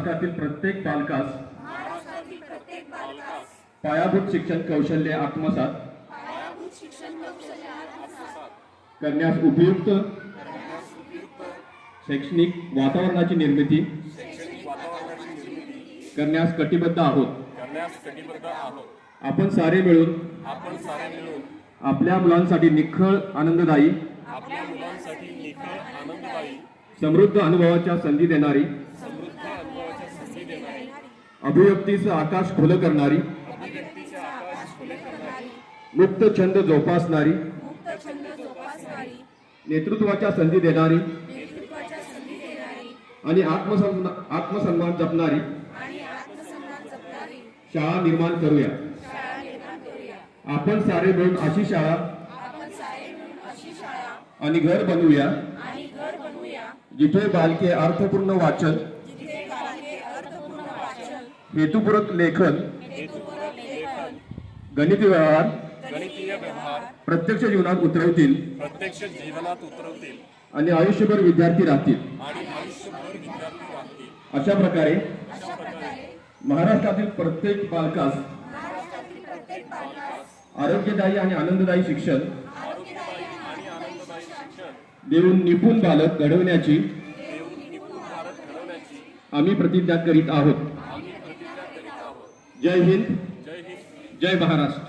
महाराष्ट्रातील प्रत्येक बालकास पायाभूत शिक्षण कौशल्य आत्मसात करण्यास उपयुक्त शैक्षणिक वातावरणाची निर्मिती करण्यास कटिबद्ध आहोत। आपण सारे मिळून आपल्या मुलांसाठी निखळ आनंददायी समृद्ध अनुभवाच्या संधी देणारी अभिव्यक्तीचं आकाश खुलं करणारी मुक्त छंद जोपासणारी नेतृत्वाच्या संधी देणारी आणि आत्मसन्मान जपणारी शाळा निर्माण करूया। आपण सारे मिळून अशी शाळा आणि घर बनवूया जिथे बालके अर्थपूर्ण वाचन हेतुपूरक लेखन गणितीय व्यवहार प्रत्यक्ष जीवनात उतरवतील आणि आयुष्यभर विद्यार्थी राहतील। अशा प्रकारे महाराष्ट्रातील प्रत्येक बालकास आरोग्यदायी आणि आनंददायी शिक्षण देऊन निपुण बालक घडवण्याची आम्ही प्रतिज्ञा करीत आहोत। जय हिंद, जय महाराष्ट्र।